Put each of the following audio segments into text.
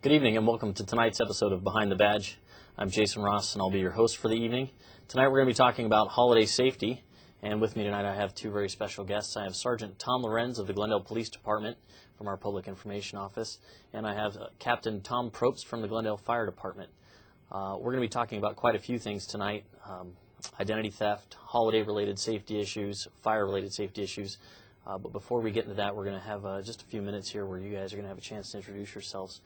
Good evening and welcome to tonight's episode of Behind the Badge. I'm Jason Ross and I'll be your host for the evening. Tonight we're going to be talking about holiday safety, and with me tonight I have two very special guests. I have Sergeant Tom Lorenz of the Glendale Police Department from our Public Information Office, and I have Captain Tom Probst from the Glendale Fire Department. We're going to be talking about quite a few things tonight: identity theft, holiday-related safety issues, fire-related safety issues. But before we get into that, we're going to have just a few minutes here where you guys are going to have a chance to introduce yourselves.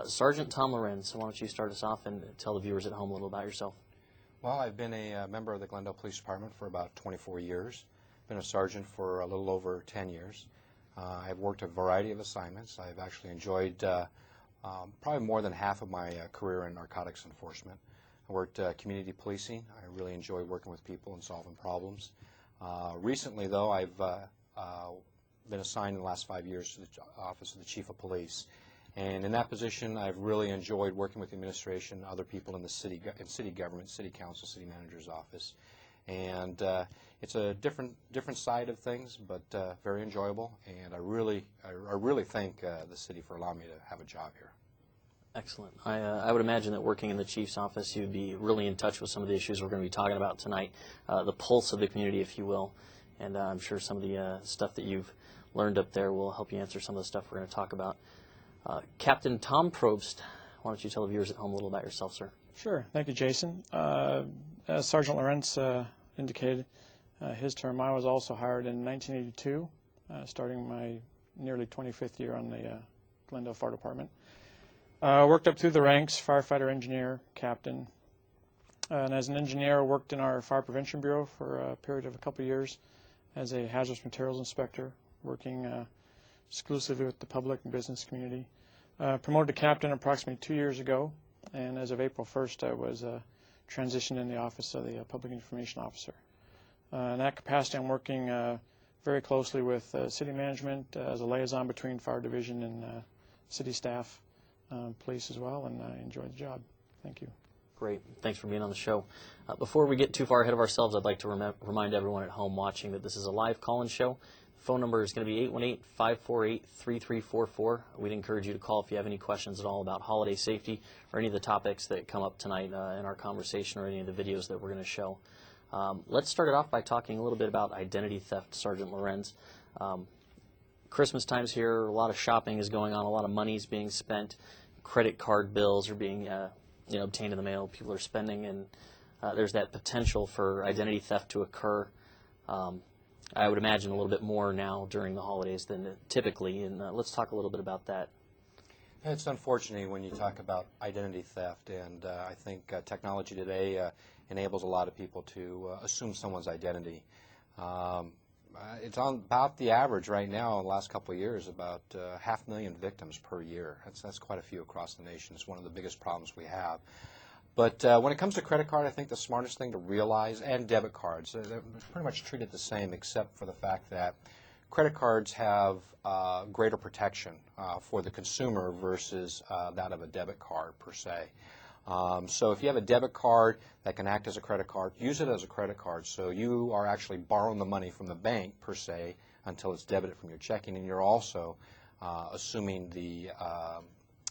Sergeant Tom Lorenz, why don't you start us off and tell the viewers at home a little about yourself? Well, I've been a member of the Glendale Police Department for about 24 years. Been a sergeant for a little over 10 years. I've worked a variety of assignments. I've actually enjoyed probably more than half of my career in narcotics enforcement. I worked community policing. I really enjoy working with people and solving problems. Recently, though, I've been assigned in the last 5 years to the Office of the Chief of Police. And in that position, I've really enjoyed working with the administration, other people in the city government, city council, city manager's office. And it's a different side of things, but very enjoyable. And I really thank the city for allowing me to have a job here. Excellent. I would imagine that working in the Chief's office, you'd be really in touch with some of the issues we're going to be talking about tonight, the pulse of the community, if you will. And I'm sure some of the stuff that you've learned up there will help you answer some of the stuff we're going to talk about. Captain Tom Probst, why don't you tell the viewers at home a little about yourself, sir? Sure. Thank you, Jason. As Sergeant Lorenz indicated, his term, I was also hired in 1982, starting my nearly 25th year on the Glendale Fire Department. Worked up through the ranks, firefighter, engineer, captain. And as an engineer, worked in our Fire Prevention Bureau for a period of a couple of years as a hazardous materials inspector, working exclusively with the public and business community. Promoted to captain approximately 2 years ago, and as of April 1st, I was transitioned in the office of the Public Information Officer. In that capacity, I'm working very closely with city management as a liaison between fire division and city staff, police as well, and I enjoy the job. Thank you. Great. Thanks for being on the show. Before we get too far ahead of ourselves, I'd like to remind everyone at home watching that this is a live call-in show. The phone number is going to be 818-548-3344. We'd encourage you to call if you have any questions at all about holiday safety or any of the topics that come up tonight in our conversation or any of the videos that we're going to show. Let's start it off by talking a little bit about identity theft, Sergeant Lorenz. Christmas time's here, a lot of shopping is going on, a lot of money is being spent, credit card bills are being obtained in the mail, people are spending, and there's that potential for identity theft to occur. I would imagine a little bit more now during the holidays than typically, and let's talk a little bit about that. It's unfortunate when you talk about identity theft, and I think technology today enables a lot of people to assume someone's identity. It's on about the average right now in the last couple of years, about 500,000 victims per year. That's quite a few across the nation. It's one of the biggest problems we have. But when it comes to credit card, I think the smartest thing to realize, and debit cards, they're pretty much treated the same except for the fact that credit cards have greater protection for the consumer versus that of a debit card per se. So if you have a debit card that can act as a credit card, use it as a credit card. So you are actually borrowing the money from the bank per se until it's debited from your checking, and you're also assuming the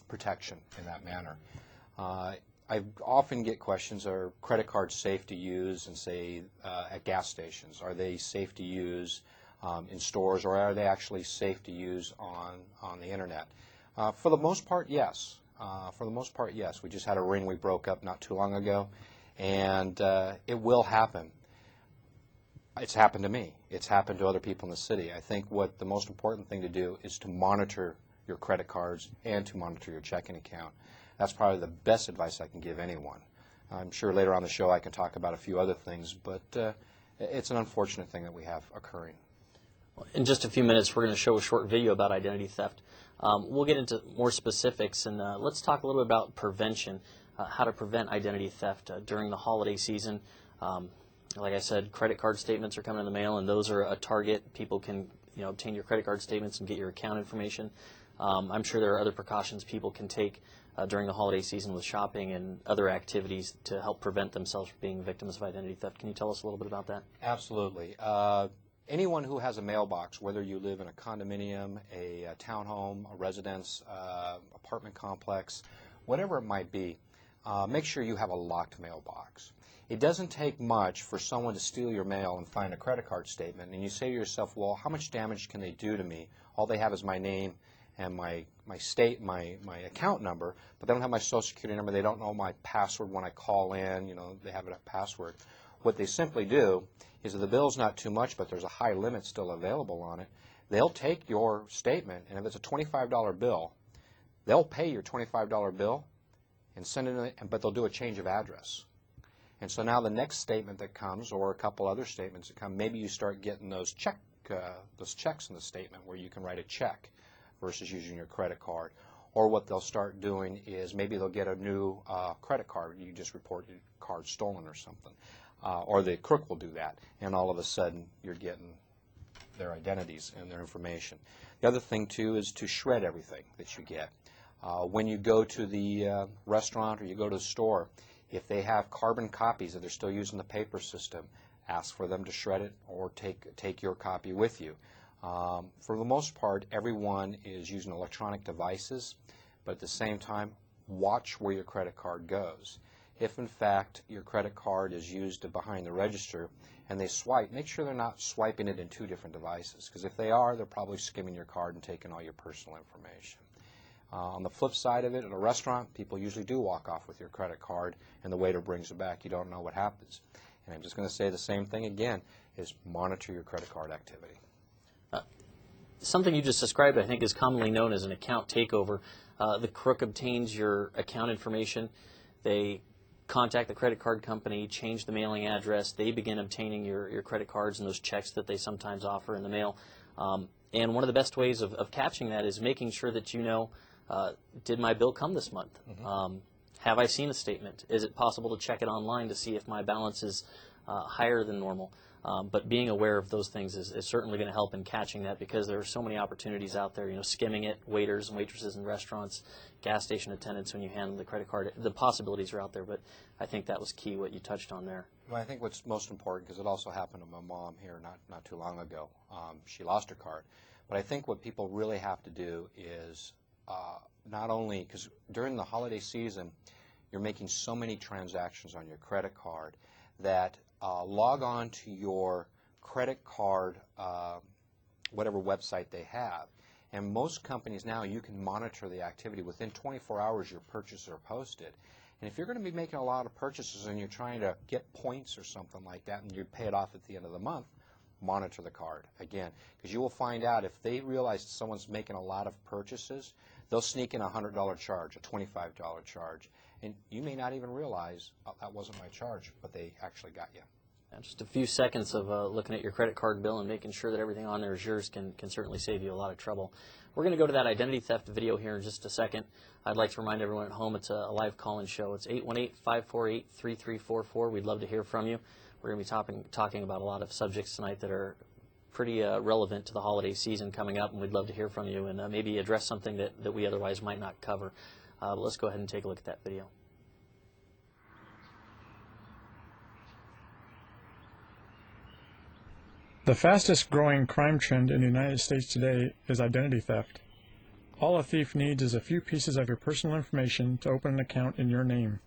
protection in that manner. I often get questions, are credit cards safe to use and say at gas stations? Are they safe to use in stores, or are they actually safe to use on the internet? For the most part, yes. For the most part, yes. We just had a ring we broke up not too long ago, and it will happen. It's happened to me. It's happened to other people in the city. I think what the most important thing to do is to monitor your credit cards and to monitor your checking account. That's probably the best advice I can give anyone. I'm sure later on the show I can talk about a few other things, but it's an unfortunate thing that we have occurring. In just a few minutes, we're going to show a short video about identity theft. We'll get into more specifics, and let's talk a little bit about prevention, how to prevent identity theft during the holiday season. Like I said, credit card statements are coming in the mail, and those are a target. People can obtain your credit card statements and get your account information. I'm sure there are other precautions people can take during the holiday season with shopping and other activities to help prevent themselves from being victims of identity theft. Can you tell us a little bit about that? Absolutely. anyone who has a mailbox, whether you live in a condominium, a townhome, a residence, apartment complex, whatever it might be, make sure you have a locked mailbox. It doesn't take much for someone to steal your mail and find a credit card statement, and you say to yourself, well, how much damage can they do to me? All they have is my name and my account number, but they don't have my social security number. They don't know my password when I call in. You know, they have a password. What they simply do is, if the bill's not too much, but there's a high limit still available on it, they'll take your statement, and if it's a $25 bill, they'll pay your $25 bill and send it in, but they'll do a change of address. And so now the next statement that comes, or a couple other statements that come, maybe you start getting those checks in the statement where you can write a check versus using your credit card. Or what they'll start doing is maybe they'll get a new credit card. You just report your card stolen or something. Or the crook will do that, and all of a sudden you're getting their identities and their information. The other thing, too, is to shred everything that you get. When you go to the restaurant or you go to the store, if they have carbon copies that they're still using the paper system, ask for them to shred it or take your copy with you. For the most part, everyone is using electronic devices, but at the same time, watch where your credit card goes. If, in fact, your credit card is used behind the register and they swipe, make sure they're not swiping it in two different devices, because if they are, they're probably skimming your card and taking all your personal information. On the flip side of it, at a restaurant, people usually do walk off with your credit card and the waiter brings it back. You don't know what happens. And I'm just going to say the same thing again, is monitor your credit card activity. Something you just described, I think, is commonly known as an account takeover. The crook obtains your account information. They contact the credit card company, change the mailing address. They begin obtaining your credit cards and those checks that they sometimes offer in the mail. And one of the best ways of catching that is making sure that you know, did my bill come this month? Mm-hmm. Have I seen a statement? Is it possible to check it online to see if my balance is higher than normal? But being aware of those things is certainly going to help in catching that, because there are so many opportunities out there, you know, skimming it, waiters and waitresses in restaurants, gas station attendants when you handle the credit card. The possibilities are out there, but I think that was key, what you touched on there. Well, I think what's most important, because it also happened to my mom here not too long ago. She lost her card. But I think what people really have to do is not only, because during the holiday season, you're making so many transactions on your credit card that log on to your credit card, whatever website they have. And most companies now, you can monitor the activity. Within 24 hours, your purchases are posted. And if you're going to be making a lot of purchases and you're trying to get points or something like that, and you pay it off at the end of the month, monitor the card again, because you will find out if they realize that someone's making a lot of purchases, they'll sneak in a $100 charge, a $25 charge, and you may not even realize, oh, that wasn't my charge, but they actually got you. And just a few seconds of looking at your credit card bill and making sure that everything on there is yours can certainly save you a lot of trouble. We're going to go to that identity theft video here in just a second. I'd like to remind everyone at home it's a live call-in show. It's 818-548-3344. We'd love to hear from you. We're going to be talking about a lot of subjects tonight that are pretty relevant to the holiday season coming up, and we'd love to hear from you and maybe address something that we otherwise might not cover. But let's go ahead and take a look at that video. The fastest growing crime trend in the United States today is identity theft. All a thief needs is a few pieces of your personal information to open an account in your name.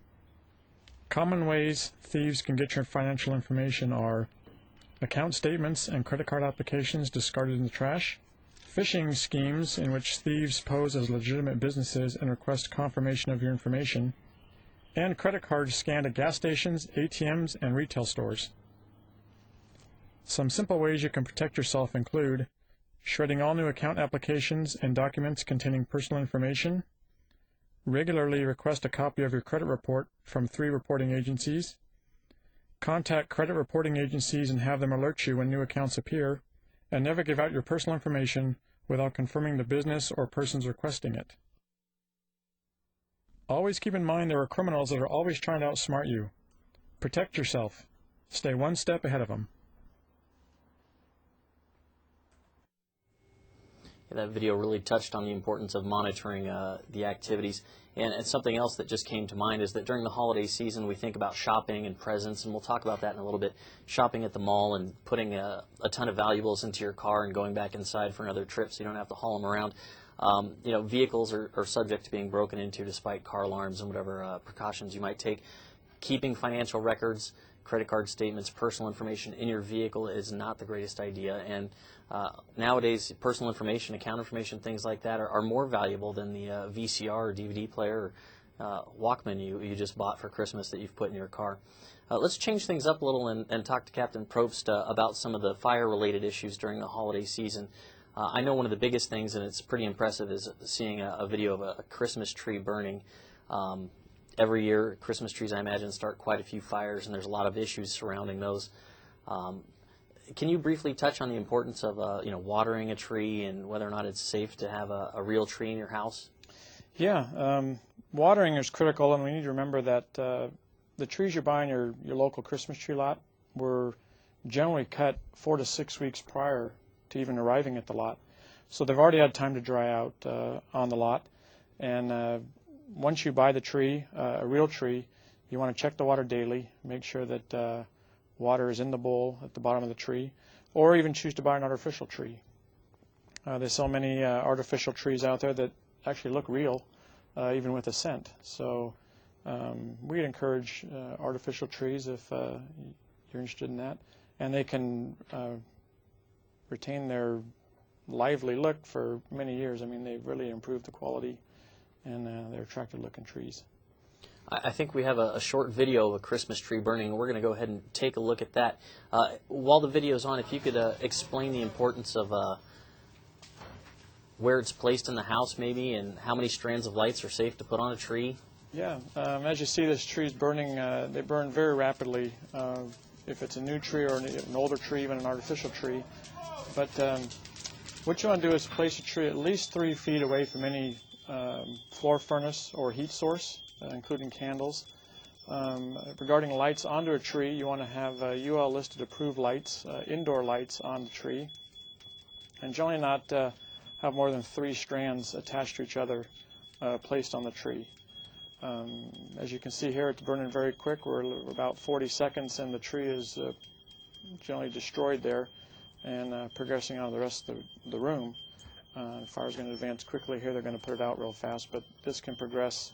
Common ways thieves can get your financial information are account statements and credit card applications discarded in the trash, phishing schemes in which thieves pose as legitimate businesses and request confirmation of your information, and credit cards scanned at gas stations, ATMs, and retail stores. Some simple ways you can protect yourself include shredding all new account applications and documents containing personal information, regularly request a copy of your credit report from 3 reporting agencies, contact credit reporting agencies and have them alert you when new accounts appear, and never give out your personal information without confirming the business or persons requesting it. Always keep in mind there are criminals that are always trying to outsmart you. Protect yourself. Stay one step ahead of them. That video really touched on the importance of monitoring the activities. And something else that just came to mind is that during the holiday season we think about shopping and presents, and we'll talk about that in a little bit. Shopping at the mall and putting a ton of valuables into your car and going back inside for another trip so you don't have to haul them around. Vehicles are subject to being broken into despite car alarms and whatever precautions you might take. Keeping financial records, credit card statements, personal information in your vehicle is not the greatest idea. And nowadays, personal information, account information, things like that are more valuable than the VCR or DVD player or Walkman you just bought for Christmas that you've put in your car. Let's change things up a little and talk to Captain Probst about some of the fire-related issues during the holiday season. I know one of the biggest things, and it's pretty impressive, is seeing a video of a Christmas tree burning. Every year, Christmas trees, I imagine, start quite a few fires, and there's a lot of issues surrounding those. Can you briefly touch on the importance of watering a tree and whether or not it's safe to have a real tree in your house? Yeah, watering is critical, and we need to remember that the trees you buy in your local Christmas tree lot were generally cut 4 to 6 weeks prior to even arriving at the lot. So they've already had time to dry out on the lot. And once you buy the tree, a real tree, you want to check the water daily, make sure that water is in the bowl at the bottom of the tree, or even choose to buy an artificial tree. There's so many artificial trees out there that actually look real, even with a scent. So we'd encourage artificial trees if you're interested in that. And they can retain their lively look for many years. I mean, they've really improved the quality, and they're attractive looking trees. I think we have a short video of a Christmas tree burning, and we're going to go ahead and take a look at that. While the video's on, if you could explain the importance of where it's placed in the house maybe, and how many strands of lights are safe to put on a tree. Yeah, as you see, this tree's burning. They burn very rapidly. If it's a new tree or an older tree, even an artificial tree. But what you want to do is place a tree at least 3 feet away from any floor furnace or heat source, including candles. Regarding lights onto a tree, you want to have UL listed approved lights, indoor lights on the tree, and generally not have more than 3 strands attached to each other placed on the tree. As you can see here, it's burning very quick. We're about 40 seconds and the tree is generally destroyed there and progressing on the rest of the room. The fire is going to advance quickly here. They're going to put it out real fast, but this can progress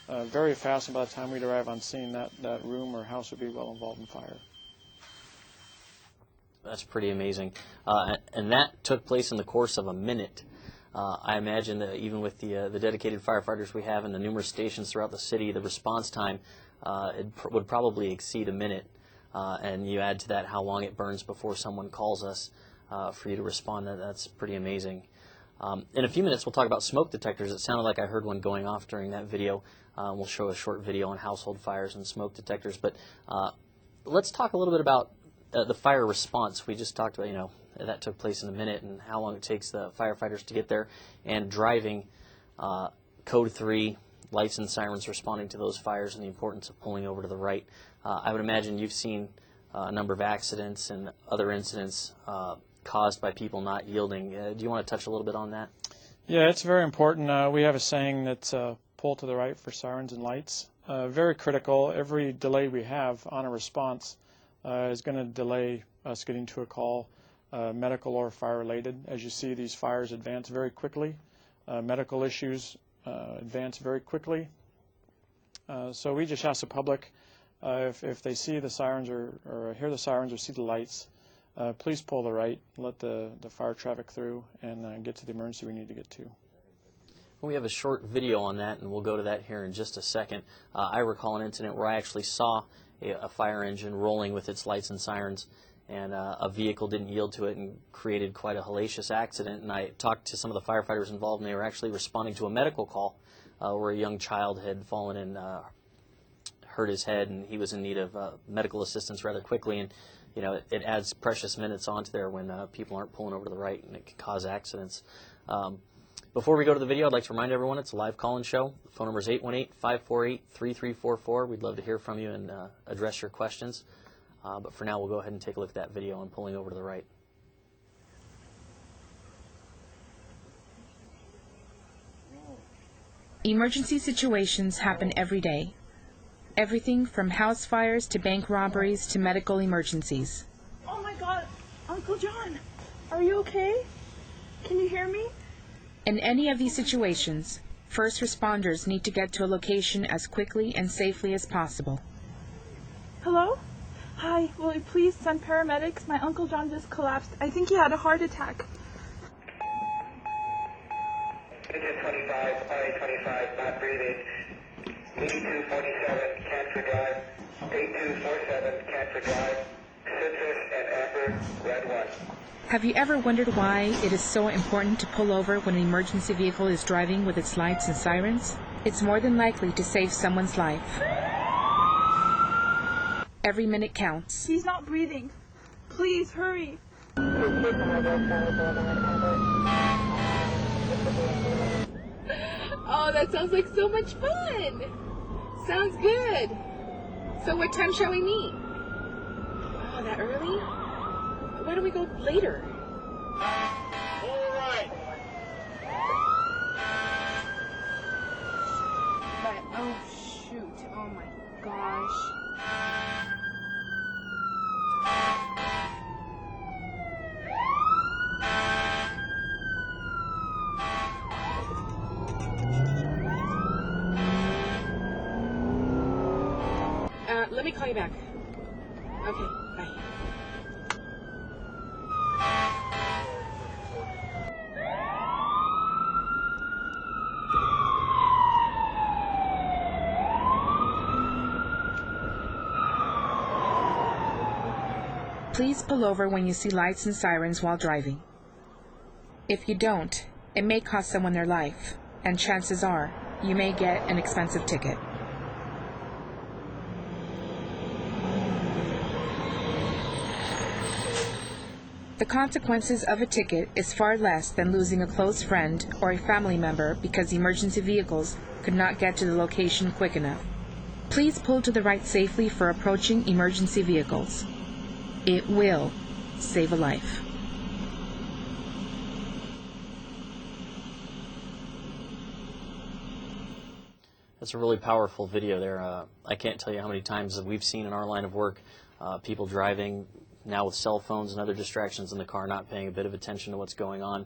very fast, and by the time we'd arrive on scene, that room or house would be well involved in fire. That's pretty amazing. And that took place in the course of a minute. I imagine that even with the dedicated firefighters we have and the numerous stations throughout the city, the response time would probably exceed a minute. And you add to that how long it burns before someone calls us for you to respond. That's pretty amazing. In a few minutes, we'll talk about smoke detectors. It sounded like I heard one going off during that video. We'll show a short video on household fires and smoke detectors. But let's talk a little bit about the fire response. We just talked about, that took place in a minute and how long it takes the firefighters to get there, and driving code 3, lights and sirens responding to those fires, and the importance of pulling over to the right. I would imagine you've seen a number of accidents and other incidents caused by people not yielding. Do you want to touch a little bit on that? Yeah, it's very important. We have a saying that's pull to the right for sirens and lights. Very critical. Every delay we have on a response is going to delay us getting to a call, medical or fire related. As you see, these fires advance very quickly. Medical issues advance very quickly. So we just ask the public, if they see the sirens or hear the sirens or see the lights, please pull the right, let the fire traffic through, and get to the emergency we need to get to. We have a short video on that, and we'll go to that here in just a second. I recall an incident where I actually saw a fire engine rolling with its lights and sirens, and a vehicle didn't yield to it and created quite a hellacious accident. And I talked to some of the firefighters involved, and they were actually responding to a medical call where a young child had fallen and hurt his head, and he was in need of medical assistance rather quickly. And it adds precious minutes onto there when people aren't pulling over to the right, and it can cause accidents. Before we go to the video, I'd like to remind everyone it's a live call-in show. The phone number is 818-548-3344. We'd love to hear from you and address your questions. But for now, we'll go ahead and take a look at that video on pulling over to the right. Emergency situations happen every day. Everything from house fires to bank robberies to medical emergencies. Oh my God, Uncle John, are you okay? Can you hear me? In any of these situations, first responders need to get to a location as quickly and safely as possible. Hello? Hi, will you please send paramedics? My Uncle John just collapsed. I think he had a heart attack. Engine 25, RA25, not breathing. 8247, Canfor Drive. 8247, Canfor Drive. Citrus and Amber, red 1. Have you ever wondered why it is so important to pull over when an emergency vehicle is driving with its lights and sirens? It's more than likely to save someone's life. Every minute counts. He's not breathing. Please hurry. Oh, that sounds like so much fun. Sounds good. So what time shall we meet? Oh, that early? Why don't we go later? All right. But, oh shoot, oh my gosh. Let me call you back. Okay, bye. Please pull over when you see lights and sirens while driving. If you don't, it may cost someone their life, and chances are you may get an expensive ticket. The consequences of a ticket is far less than losing a close friend or a family member because emergency vehicles could not get to the location quick enough. Please pull to the right safely for approaching emergency vehicles. It will save a life. That's a really powerful video there. I can't tell you how many times that we've seen in our line of work people driving now with cell phones and other distractions in the car, not paying a bit of attention to what's going on.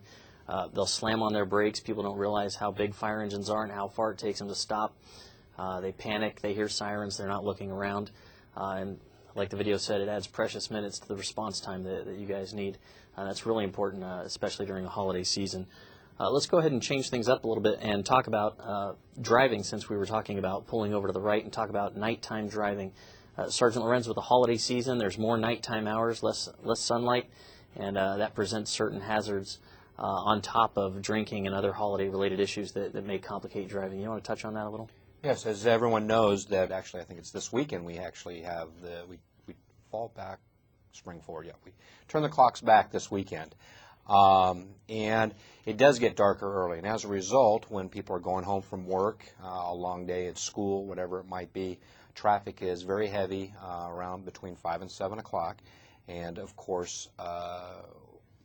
They'll slam on their brakes. People don't realize how big fire engines are and how far it takes them to stop. They panic. They hear sirens. They're not looking around. And like the video said, it adds precious minutes to the response time that you guys need. That's really important, especially during the holiday season. Let's go ahead and change things up a little bit and talk about driving, since we were talking about pulling over to the right, and talk about nighttime driving. Sergeant Lorenz, with the holiday season, there's more nighttime hours, less sunlight, and that presents certain hazards on top of drinking and other holiday-related issues that may complicate driving. You want to touch on that a little? Yes, as everyone knows, that actually I think it's this weekend we actually have we fall back, spring forward. Yeah, we turn the clocks back this weekend, and it does get darker early. And as a result, when people are going home from work, a long day at school, whatever it might be, traffic is very heavy around between 5 and 7 o'clock, and of course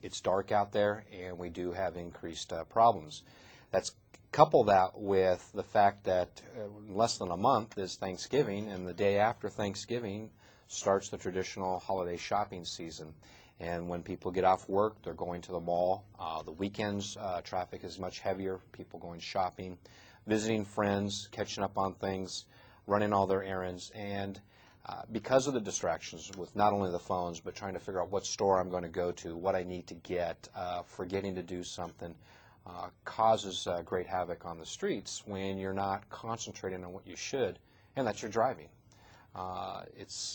it's dark out there, and we do have increased problems. Couple that with the fact that in less than a month is Thanksgiving, and the day after Thanksgiving starts the traditional holiday shopping season. And when people get off work, they're going to the mall. The weekends, traffic is much heavier, people going shopping, visiting friends, catching up on things, running all their errands. And because of the distractions with not only the phones, but trying to figure out what store I'm going to go to, what I need to get, forgetting to do something, causes great havoc on the streets when you're not concentrating on what you should, and that's your driving.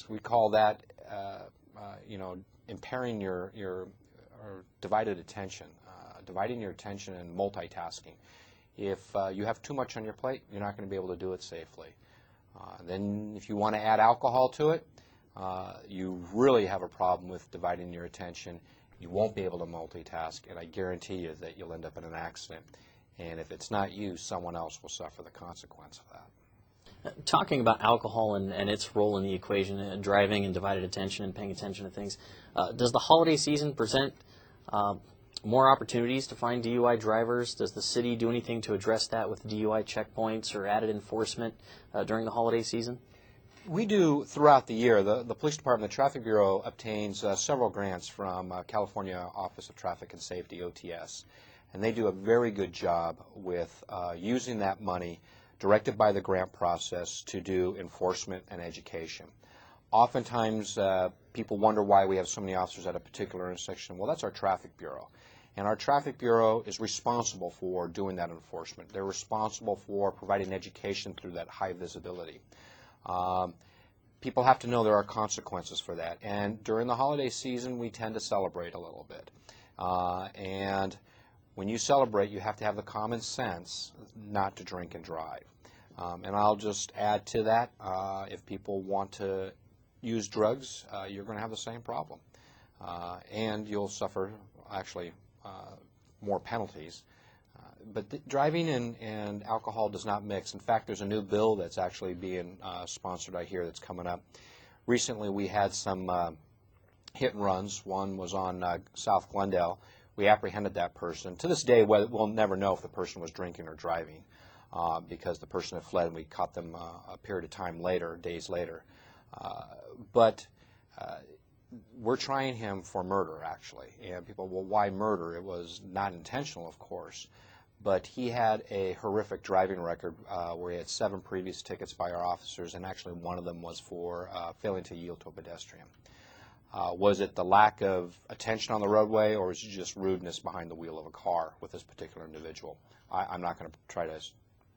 We call that impairing your or divided attention, dividing your attention and multitasking. If you have too much on your plate, you're not going to be able to do it safely. Then if you want to add alcohol to it, you really have a problem with dividing your attention. You won't be able to multitask, and I guarantee you that you'll end up in an accident. And if it's not you, someone else will suffer the consequence of that. Talking about alcohol and its role in the equation, driving and divided attention and paying attention to things, does the holiday season present more opportunities to find DUI drivers? Does the city do anything to address that with DUI checkpoints or added enforcement during the holiday season? We do throughout the year. The Police Department, the Traffic Bureau, obtains several grants from California Office of Traffic and Safety, OTS, and they do a very good job with using that money directed by the grant process to do enforcement and education. Oftentimes, people wonder why we have so many officers at a particular intersection. Well, that's our Traffic Bureau. And our Traffic Bureau is responsible for doing that enforcement. They're responsible for providing education through that high visibility. People have to know there are consequences for that. And during the holiday season, we tend to celebrate a little bit. And when you celebrate, you have to have the common sense not to drink and drive. And I'll just add to that, if people want to use drugs, you're going to have the same problem. And you'll suffer, actually, more penalties. But driving and alcohol does not mix. In fact, there's a new bill that's actually being sponsored, I hear, that's coming up. Recently, we had some hit and runs. One was on South Glendale. We apprehended that person. To this day, we'll never know if the person was drinking or driving because the person had fled and we caught them a period of time later, days later. But we're trying him for murder, actually. And people, well, why murder? It was not intentional, of course. But he had a horrific driving record where he had 7 previous tickets by our officers, and actually one of them was for failing to yield to a pedestrian. Was it the lack of attention on the roadway, or was it just rudeness behind the wheel of a car with this particular individual? I'm not going to try to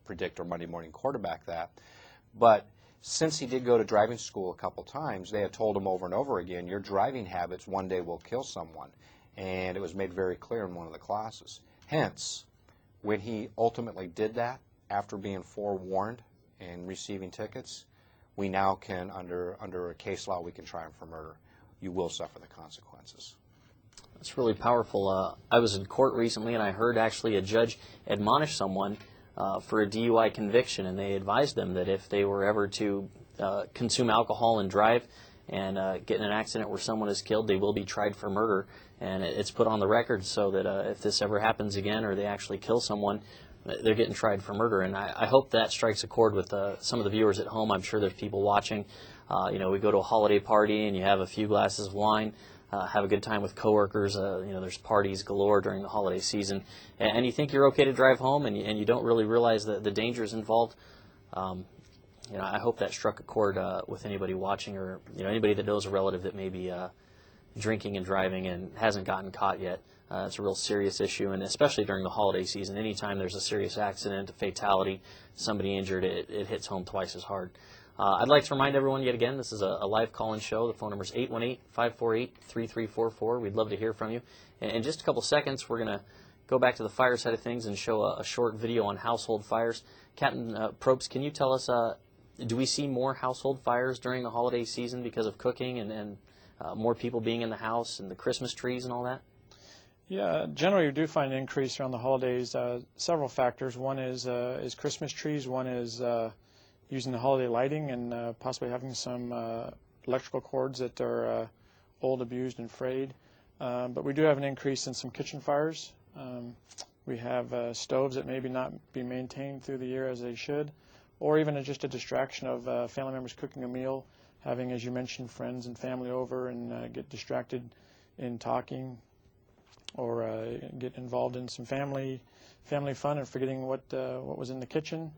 predict or Monday morning quarterback that. But since he did go to driving school a couple times, they had told him over and over again, your driving habits one day will kill someone. And it was made very clear in one of the classes. Hence, when he ultimately did that, after being forewarned and receiving tickets, we now can, under a case law, we can try him for murder. You will suffer the consequences. That's really powerful. I was in court recently, and I heard actually a judge admonish someone for a DUI conviction, and they advised them that if they were ever to consume alcohol and drive and get in an accident where someone is killed, they will be tried for murder. And it's put on the record so that if this ever happens again or they actually kill someone, they're getting tried for murder. And I hope that strikes a chord with some of the viewers at home. I'm sure there's people watching. We go to a holiday party and you have a few glasses of wine, have a good time with coworkers. There's parties galore during the holiday season. And you think you're okay to drive home and you don't really realize the dangers involved. I hope that struck a chord with anybody watching or anybody that knows a relative that may be drinking and driving and hasn't gotten caught yet. It's a real serious issue, and especially during the holiday season, anytime there's a serious accident, a fatality, somebody injured, it hits home twice as hard. I'd like to remind everyone yet again, this is a live call-in show. The phone number is 818-548-3344. We'd love to hear from you. In just a couple seconds, we're going to go back to the fire side of things and show a short video on household fires. Captain Probst, can you tell us, do we see more household fires during the holiday season because of cooking and more people being in the house and the Christmas trees and all that? Yeah, generally we do find an increase around the holidays. Several factors. One is Christmas trees. One is using the holiday lighting and possibly having some electrical cords that are old, abused, and frayed. But we do have an increase in some kitchen fires. We have stoves that maybe not be maintained through the year as they should, or even just a distraction of family members cooking a meal, having, as you mentioned, friends and family over and get distracted in talking, or get involved in some family fun and forgetting what was in the kitchen.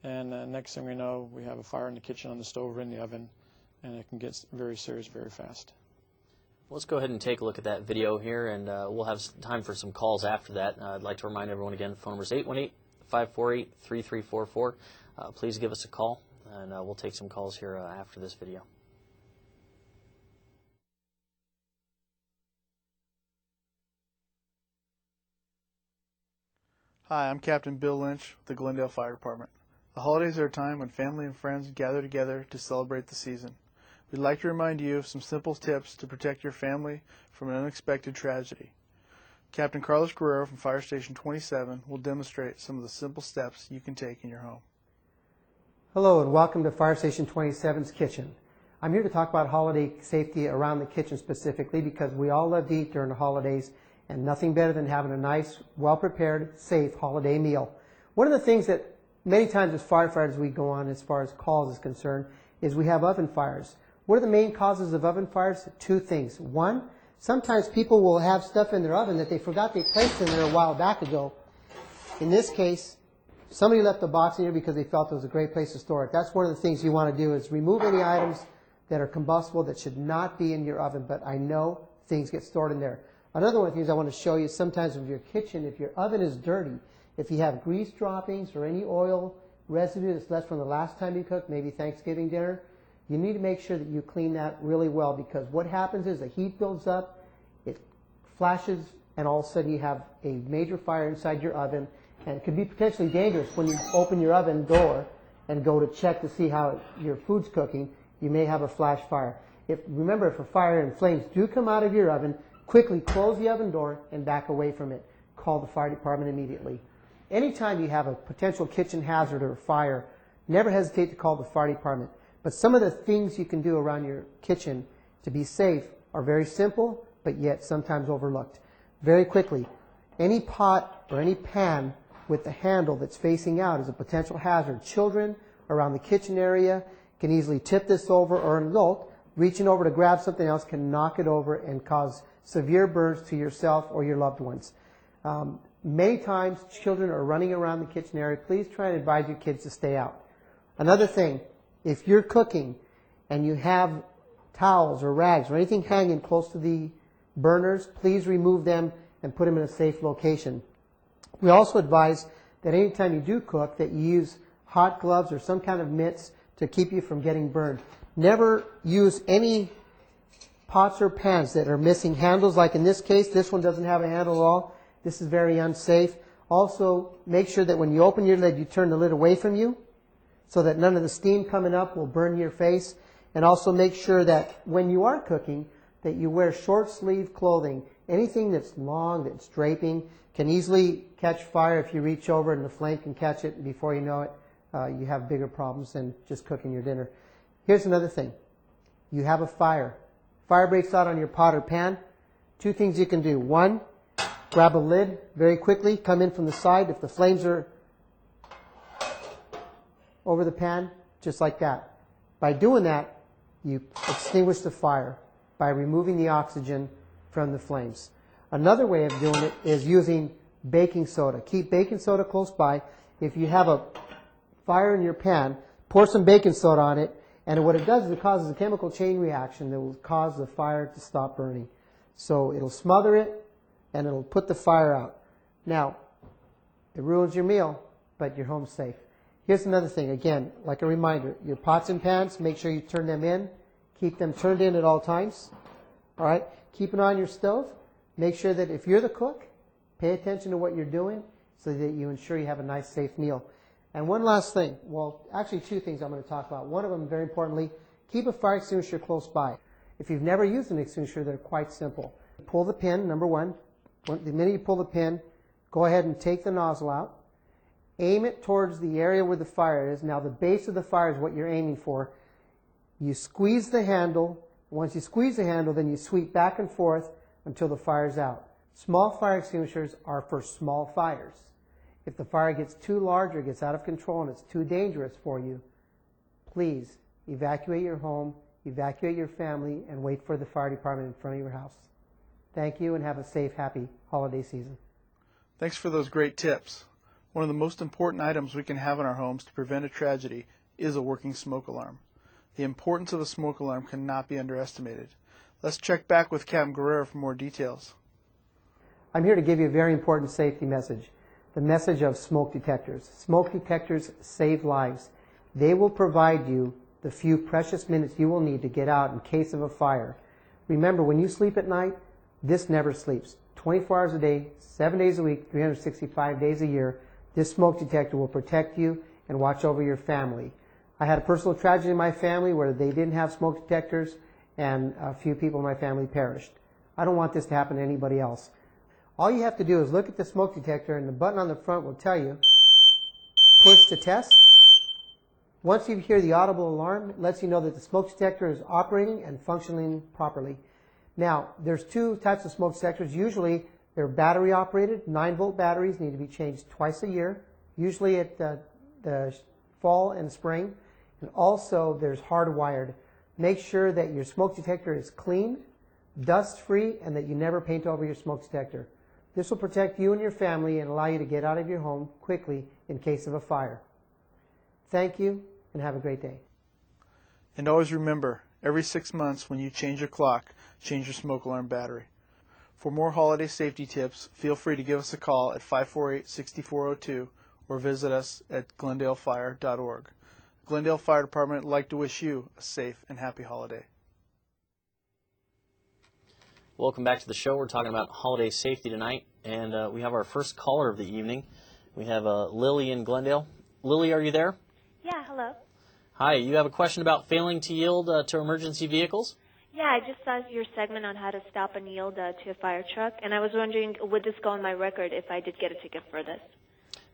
And next thing we know, we have a fire in the kitchen, on the stove, or in the oven, and it can get very serious very fast. Let's go ahead and take a look at that video here, and we'll have time for some calls after that. I'd like to remind everyone again, the phone number is 818-548-3344. Please give us a call, and we'll take some calls here after this video. Hi, I'm Captain Bill Lynch with the Glendale Fire Department. The holidays are a time when family and friends gather together to celebrate the season. We'd like to remind you of some simple tips to protect your family from an unexpected tragedy. Captain Carlos Guerrero from Fire Station 27 will demonstrate some of the simple steps you can take in your home. Hello and welcome to Fire Station 27's kitchen. I'm here to talk about holiday safety around the kitchen specifically because we all love to eat during the holidays, and nothing better than having a nice, well-prepared, safe holiday meal. One of the things that many times as firefighters we go on as far as calls is concerned is we have oven fires. What are the main causes of oven fires? Two things. One, sometimes people will have stuff in their oven that they forgot they placed in there a while back ago. In this case, somebody left the box in here because they felt it was a great place to store it. That's one of the things you want to do is remove any items that are combustible that should not be in your oven, but I know things get stored in there. Another one of the things I want to show you, sometimes with your kitchen, if your oven is dirty, if you have grease droppings or any oil residue that's left from the last time you cooked, maybe Thanksgiving dinner, you need to make sure that you clean that really well, because what happens is the heat builds up, it flashes, and all of a sudden you have a major fire inside your oven, and it could be potentially dangerous when you open your oven door and go to check to see how your food's cooking. You may have a flash fire. Remember, if a fire and flames do come out of your oven, quickly close the oven door and back away from it. Call the fire department immediately. Anytime you have a potential kitchen hazard or fire, never hesitate to call the fire department. But some of the things you can do around your kitchen to be safe are very simple, but yet sometimes overlooked. Very quickly, any pot or any pan with the handle that's facing out is a potential hazard. Children around the kitchen area can easily tip this over, or an adult reaching over to grab something else can knock it over and cause severe burns to yourself or your loved ones. Many times children are running around the kitchen area. Please try and advise your kids to stay out. Another thing, if you're cooking and you have towels or rags or anything hanging close to the burners, please remove them and put them in a safe location. We also advise that anytime you do cook that you use hot gloves or some kind of mitts to keep you from getting burned. Never use any pots or pans that are missing handles. Like in this case, this one doesn't have a handle at all. This is very unsafe. Also, make sure that when you open your lid, you turn the lid away from you so that none of the steam coming up will burn your face. And also make sure that when you are cooking, that you wear short sleeve clothing. Anything that's long, that's draping, can easily catch fire if you reach over and the flame can catch it, and before you know it, you have bigger problems than just cooking your dinner. Here's another thing. You have a fire. Fire breaks out on your pot or pan. Two things you can do. One, grab a lid very quickly, come in from the side. If the flames are over the pan, just like that. By doing that, you extinguish the fire by removing the oxygen from the flames. Another way of doing it is using baking soda. Keep baking soda close by. If you have a fire in your pan, pour some baking soda on it, and what it does is it causes a chemical chain reaction that will cause the fire to stop burning. So it'll smother it, and it'll put the fire out. Now, it ruins your meal, but your home's safe. Here's another thing, again, like a reminder, your pots and pans, make sure you turn them in. Keep them turned in at all times. All right? Keep it on your stove. Make sure that if you're the cook, pay attention to what you're doing so that you ensure you have a nice, safe meal. And one last thing, well, actually two things I'm going to talk about. One of them, very importantly, keep a fire extinguisher close by. If you've never used an extinguisher, they're quite simple. Pull the pin, number one. The minute you pull the pin, go ahead and take the nozzle out. Aim it towards the area where the fire is. Now, the base of the fire is what you're aiming for. You squeeze the handle. Once you squeeze the handle, then you sweep back and forth until the fire's out. Small fire extinguishers are for small fires. If the fire gets too large or gets out of control and it's too dangerous for you, please evacuate your home, evacuate your family, and wait for the fire department in front of your house. Thank you, and have a safe, happy holiday season. Thanks for those great tips. One of the most important items we can have in our homes to prevent a tragedy is a working smoke alarm. The importance of a smoke alarm cannot be underestimated. Let's check back with Captain Guerrero for more details. I'm here to give you a very important safety message. The message of smoke detectors. Smoke detectors save lives. They will provide you the few precious minutes you will need to get out in case of a fire. Remember, when you sleep at night, this never sleeps. 24 hours a day, 7 days a week, 365 days a year, this smoke detector will protect you and watch over your family. I had a personal tragedy in my family where they didn't have smoke detectors, and a few people in my family perished. I don't want this to happen to anybody else. All you have to do is look at the smoke detector, and the button on the front will tell you, push to test. Once you hear the audible alarm, it lets you know that the smoke detector is operating and functioning properly. Now, there's two types of smoke detectors. Usually, They're battery operated. 9-volt batteries need to be changed twice a year, usually at the fall and spring. And also there's hardwired. Make sure that your smoke detector is clean, dust free, and that you never paint over your smoke detector. This will protect you and your family and allow you to get out of your home quickly in case of a fire. Thank you and have a great day. And always remember, every 6 months when you change your clock, change your smoke alarm battery. For more holiday safety tips, feel free to give us a call at 548-6402 or visit us at glendalefire.org. Glendale Fire Department would like to wish you a safe and happy holiday. Welcome back to the show. We're talking about holiday safety tonight, and we have our first caller of the evening. We have Lily in Glendale. Lily, are you there? Yeah, hello. Hi, you have a question about failing to yield to emergency vehicles? Yeah, I just saw your segment on how to stop and yield to a fire truck, and I was wondering, would this go on my record if I did get a ticket for this?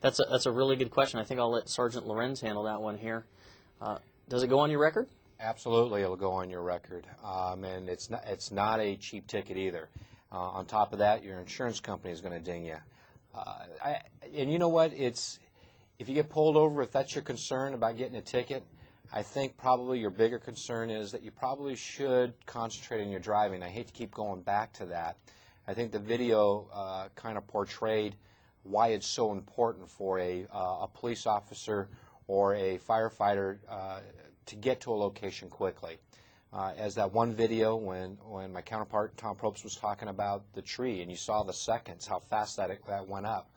That's a really good question. I think I'll let Sergeant Lorenz handle that one here. Does it go on your record? Absolutely, it'll go on your record, and it's not a cheap ticket either. On top of that, your insurance company is going to ding you. And you know what? If you get pulled over, if that's your concern about getting a ticket, I think probably your bigger concern is that you probably should concentrate on your driving. I hate to keep going back to that. I think the video kind of portrayed why it's so important for a police officer or a firefighter to get to a location quickly. As that one video when my counterpart Tom Probst was talking about the tree, and you saw the seconds, how fast that went up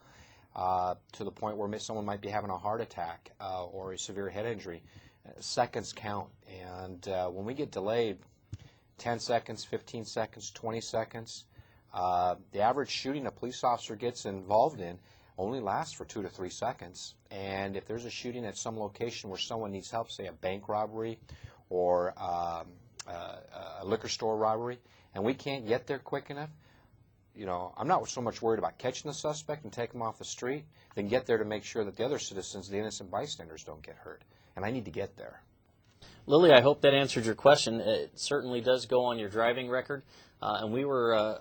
to the point where someone might be having a heart attack or a severe head injury. Seconds count, and when we get delayed 10 seconds, 15 seconds, 20 seconds, the average shooting a police officer gets involved in only lasts for 2 to 3 seconds. And if there's a shooting at some location where someone needs help, say a bank robbery or a liquor store robbery, and we can't get there quick enough, you know, I'm not so much worried about catching the suspect and taking him off the street than get there to make sure that the other citizens, the innocent bystanders, don't get hurt. And I need to get there. Lily, I hope that answered your question. It certainly does go on your driving record, and we were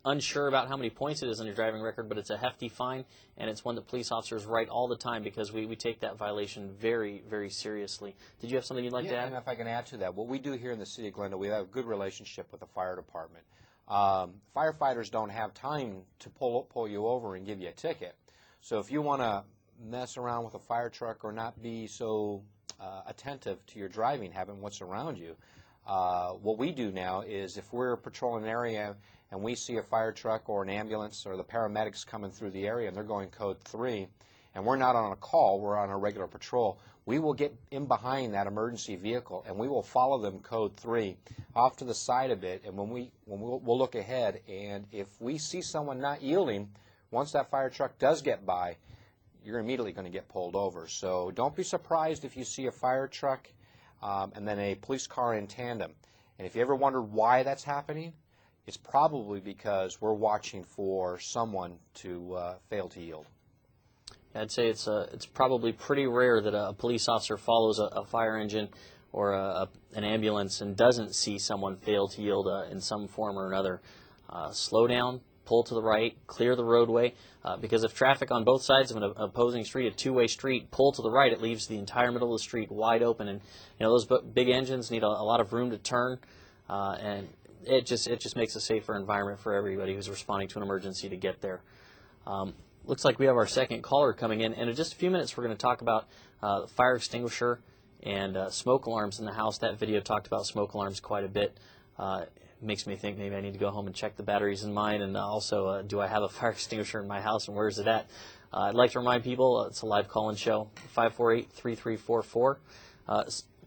unsure about how many points it is on your driving record, but it's a hefty fine, and it's one that police officers write all the time because we take that violation very, very seriously. Did you have something you'd like to add? And if I can add to that, what we do here in the city of Glendale, we have a good relationship with the fire department. Firefighters don't have time to pull you over and give you a ticket. So if you want to mess around with a fire truck or not be so attentive to your driving, having what's around you, what we do now is if we're patrolling an area and we see a fire truck or an ambulance or the paramedics coming through the area and they're going code 3, and we're not on a call, we're on a regular patrol, we will get in behind that emergency vehicle and we will follow them code 3 off to the side of it, and we'll look ahead, and if we see someone not yielding, once that fire truck does get by, you're immediately going to get pulled over. So don't be surprised if you see a fire truck and then a police car in tandem. And if you ever wondered why that's happening, it's probably because we're watching for someone to fail to yield. I'd say it's probably pretty rare that a police officer follows a fire engine or an ambulance and doesn't see someone fail to yield in some form or another. Slow down, pull to the right, clear the roadway, because if traffic on both sides of an opposing street, a two-way street, pull to the right, it leaves the entire middle of the street wide open, and you know those big engines need a lot of room to turn, and it just makes a safer environment for everybody who's responding to an emergency to get there. Looks like we have our second caller coming in, and in just a few minutes we're going to talk about fire extinguisher and smoke alarms in the house. That video talked about smoke alarms quite a bit. Makes me think maybe I need to go home and check the batteries in mine, and also do I have a fire extinguisher in my house and where is it at? I'd like to remind people it's a live call-in show, 548-3344.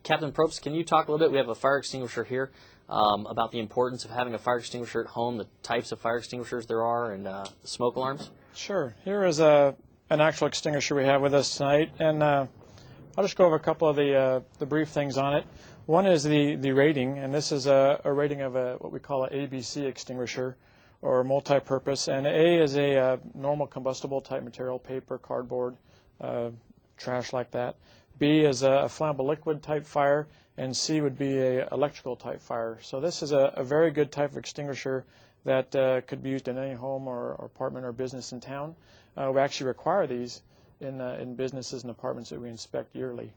Captain Probst, can you talk a little bit? We have a fire extinguisher here, about the importance of having a fire extinguisher at home, the types of fire extinguishers there are, and smoke alarms. Sure. Here is an actual extinguisher we have with us tonight, and I'll just go over a couple of the brief things on it. One is the rating, and this is a rating of what we call an ABC extinguisher, or multi-purpose. And A is a normal combustible type material, paper, cardboard, trash like that. B is a flammable liquid type fire, and C would be a electrical type fire. So this is a very good type of extinguisher that could be used in any home or apartment or business in town. We actually require these in businesses and apartments that we inspect yearly.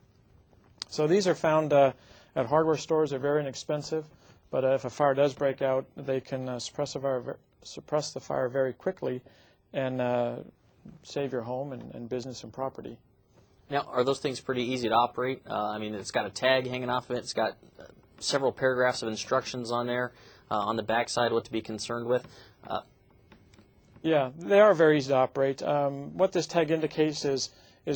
So these are found at hardware stores. They're very inexpensive, but if a fire does break out, they can suppress the fire very quickly and save your home and business and property. Now, are those things pretty easy to operate? I mean, it's got a tag hanging off of it. It's got several paragraphs of instructions on there on the backside what to be concerned with. Yeah, they are very easy to operate. What this tag indicates is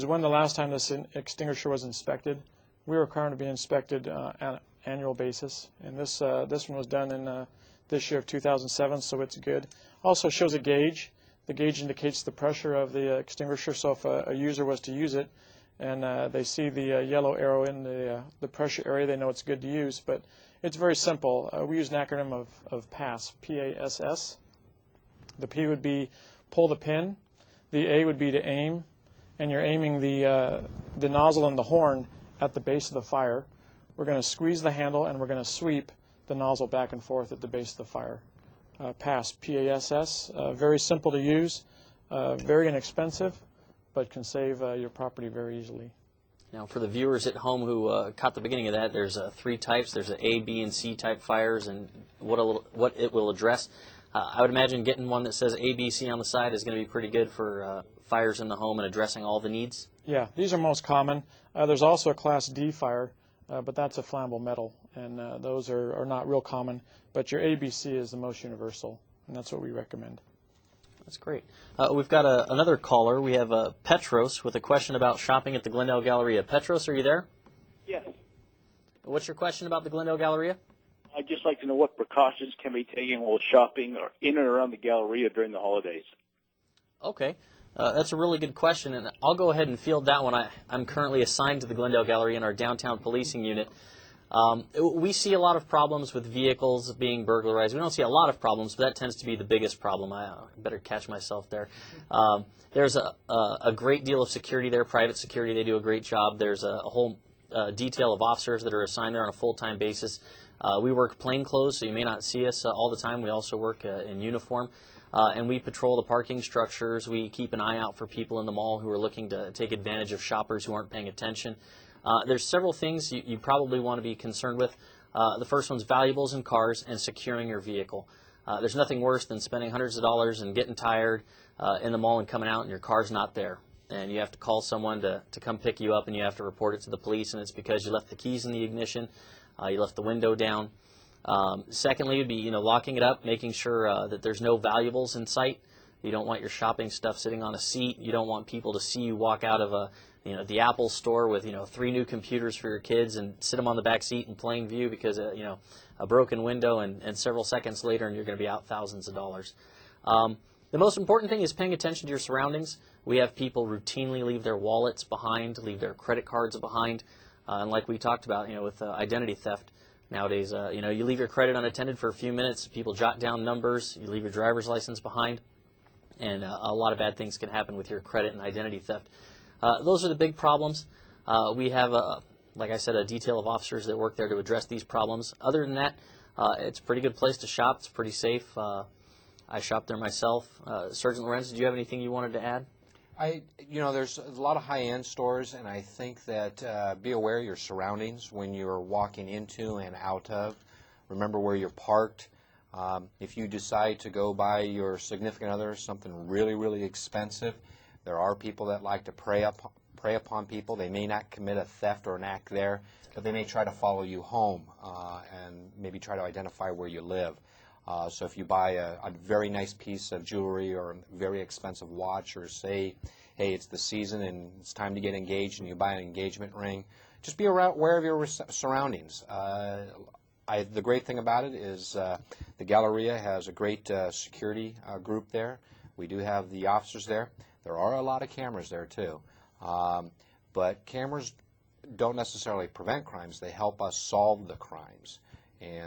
when the last time this extinguisher was inspected. We require them to be inspected on an annual basis, and this one was done in this year of 2007, so it's good. Also shows a gauge. The gauge indicates the pressure of the extinguisher, so if a user was to use it and they see the yellow arrow in the pressure area, they know it's good to use. But it's very simple. We use an acronym of PASS, P-A-S-S. The P would be pull the pin, the A would be to aim, and you're aiming the nozzle and the horn at the base of the fire. We're going to squeeze the handle and we're going to sweep the nozzle back and forth at the base of the fire. PASS, P-A-S-S, very simple to use, very inexpensive, but can save your property very easily. Now, for the viewers at home who caught the beginning of that, there's three types. There's an A, B, and C type fires, and what it will address. I would imagine getting one that says A, B, C on the side is going to be pretty good for fires in the home and addressing all the needs. Yeah, these are most common. There's also a Class D fire, but that's a flammable metal, and those are not real common. But your ABC is the most universal, and that's what we recommend. That's great. We've got another caller. We have Petros with a question about shopping at the Glendale Galleria. Petros, are you there? Yes. What's your question about the Glendale Galleria? I'd just like to know what precautions can be taken while shopping or in and around the Galleria during the holidays. Okay. That's a really good question, and I'll go ahead and field that one. I'm currently assigned to the Glendale Galleria in our downtown policing unit. We see a lot of problems with vehicles being burglarized. We don't see a lot of problems, but that tends to be the biggest problem. I better catch myself there. There's a great deal of security there, private security. They do a great job. There's a whole detail of officers that are assigned there on a full-time basis. We work plain clothes, so you may not see us all the time. We also work in uniform. And we patrol the parking structures. We keep an eye out for people in the mall who are looking to take advantage of shoppers who aren't paying attention. There's several things you probably want to be concerned with. The first one's valuables in cars and securing your vehicle. There's nothing worse than spending hundreds of dollars and getting tired in the mall and coming out and your car's not there. And you have to call someone to come pick you up, and you have to report it to the police, and it's because you left the keys in the ignition, you left the window down. Secondly, would be locking it up, making sure that there's no valuables in sight. You don't want your shopping stuff sitting on a seat. You don't want people to see you walk out of the Apple store with 3 new computers for your kids and sit them on the back seat in plain view because a broken window and several seconds later and you're going to be out thousands of dollars. The most important thing is paying attention to your surroundings. We have people routinely leave their wallets behind, leave their credit cards behind, and like we talked about, with identity theft. Nowadays, you leave your credit unattended for a few minutes, people jot down numbers, you leave your driver's license behind, and a lot of bad things can happen with your credit and identity theft. Those are the big problems. We have, like I said, a detail of officers that work there to address these problems. Other than that, it's a pretty good place to shop. It's pretty safe. I shop there myself. Sergeant Lorenz, did you have anything you wanted to add? There's a lot of high-end stores, and I think that be aware of your surroundings when you're walking into and out of. Remember where you're parked. If you decide to go buy your significant other something really, really expensive, there are people that like to prey upon people. They may not commit a theft or an act there, but they may try to follow you home and maybe try to identify where you live. So if you buy a very nice piece of jewelry or a very expensive watch, or say, hey, it's the season and it's time to get engaged, and you buy an engagement ring, just be aware of your surroundings. The great thing about it is the Galleria has a great security group there. We do have the officers there. There are a lot of cameras there too. But cameras don't necessarily prevent crimes. They help us solve the crimes.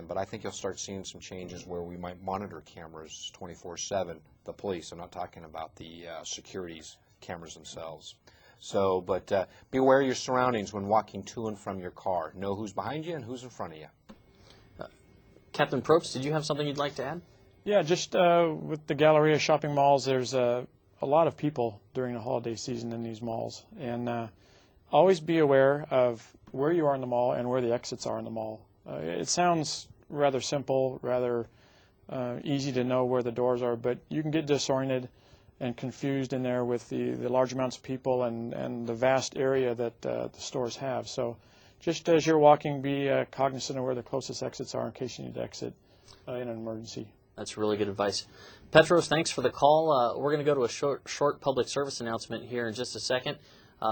But I think you'll start seeing some changes where we might monitor cameras 24/7, the police. I'm not talking about the securities cameras themselves. But be aware of your surroundings when walking to and from your car. Know who's behind you and who's in front of you. Captain Probst, did you have something you'd like to add? Yeah, just with the Galleria shopping malls, there's a lot of people during the holiday season in these malls. And always be aware of where you are in the mall and where the exits are in the mall. It sounds rather simple, rather easy to know where the doors are, but you can get disoriented and confused in there with the large amounts of people and the vast area that the stores have. So just as you're walking, be cognizant of where the closest exits are in case you need to exit in an emergency. That's really good advice. Petros, thanks for the call. We're going to go to a short public service announcement here in just a second.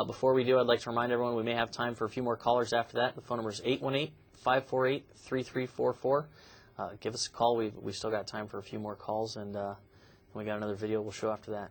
Before we do, I'd like to remind everyone we may have time for a few more callers after that. The phone number is 818-548-3344. Give us a call. We still got time for a few more calls, and we got another video we'll show after that.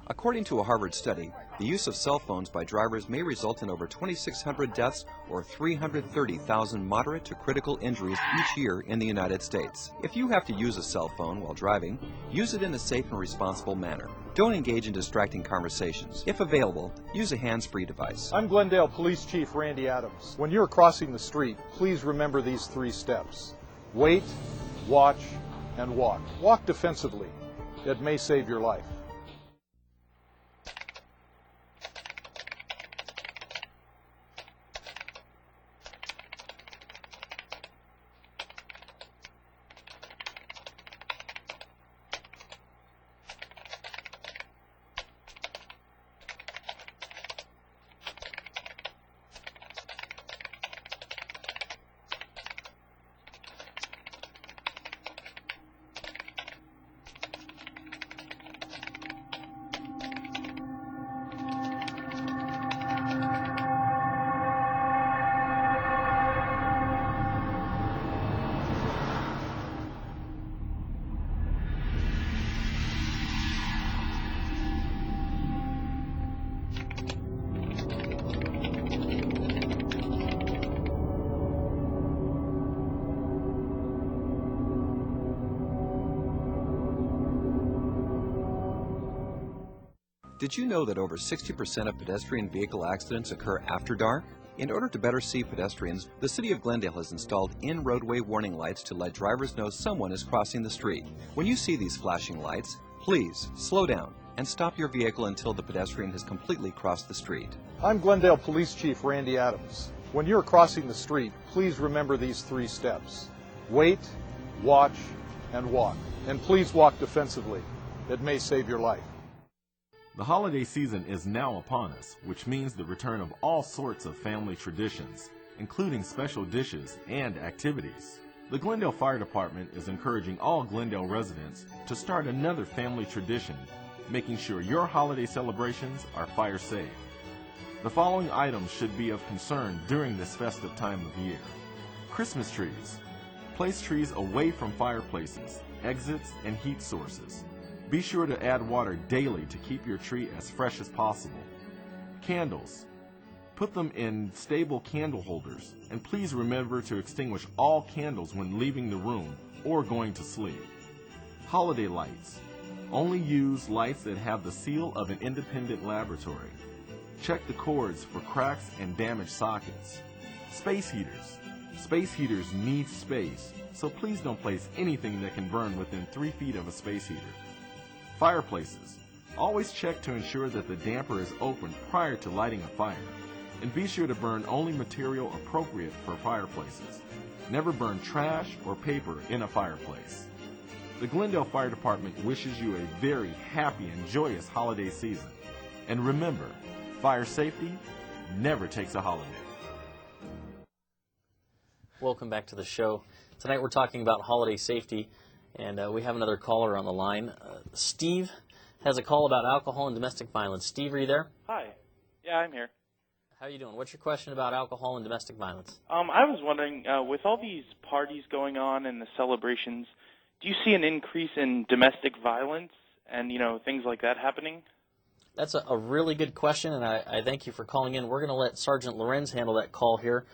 According to a Harvard study, the use of cell phones by drivers may result in over 2,600 deaths or 330,000 moderate to critical injuries each year in the United States. If you have to use a cell phone while driving, use it in a safe and responsible manner. Don't engage in distracting conversations. If available, use a hands-free device. I'm Glendale Police Chief Randy Adams. When you're crossing the street, please remember these 3 steps. Wait, watch, and walk. Walk defensively. It may save your life. Did you know that over 60% of pedestrian vehicle accidents occur after dark? In order to better see pedestrians, the City of Glendale has installed in-roadway warning lights to let drivers know someone is crossing the street. When you see these flashing lights, please slow down and stop your vehicle until the pedestrian has completely crossed the street. I'm Glendale Police Chief Randy Adams. When you're crossing the street, please remember these 3 steps. Wait, watch, and walk. And please walk defensively. It may save your life. The holiday season is now upon us, which means the return of all sorts of family traditions, including special dishes and activities. The Glendale Fire Department is encouraging all Glendale residents to start another family tradition, making sure your holiday celebrations are fire safe. The following items should be of concern during this festive time of year. Christmas trees. Place trees away from fireplaces, exits, and heat sources. Be sure to add water daily to keep your tree as fresh as possible. Candles. Put them in stable candle holders, and please remember to extinguish all candles when leaving the room or going to sleep. Holiday lights. Only use lights that have the seal of an independent laboratory. Check the cords for cracks and damaged sockets. Space heaters. Space heaters need space, so please don't place anything that can burn within 3 feet of a space heater. Fireplaces. Always check to ensure that the damper is open prior to lighting a fire, and be sure to burn only material appropriate for fireplaces. Never burn trash or paper in a fireplace. The Glendale Fire Department wishes you a very happy and joyous holiday season. And remember, fire safety never takes a holiday. Welcome back to the show. Tonight we're talking about holiday safety. And we have another caller on the line. Steve has a call about alcohol and domestic violence. Steve, are you there? Hi. Yeah, I'm here. How are you doing? What's your question about alcohol and domestic violence? I was wondering, with all these parties going on and the celebrations, do you see an increase in domestic violence and, things like that happening? That's a really good question, and I thank you for calling in. We're going to let Sergeant Lorenz handle that call here.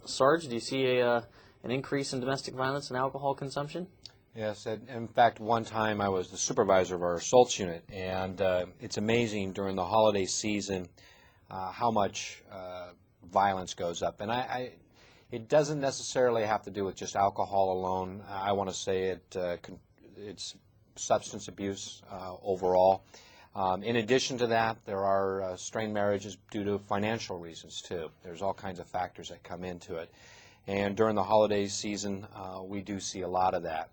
Sarge, do you see an increase in domestic violence and alcohol consumption? Yes, in fact, one time I was the supervisor of our assaults unit, and it's amazing during the holiday season how much violence goes up. And It doesn't necessarily have to do with just alcohol alone. I want to say it's substance abuse overall. In addition to that, there are strained marriages due to financial reasons too. There's all kinds of factors that come into it. And during the holiday season, we do see a lot of that.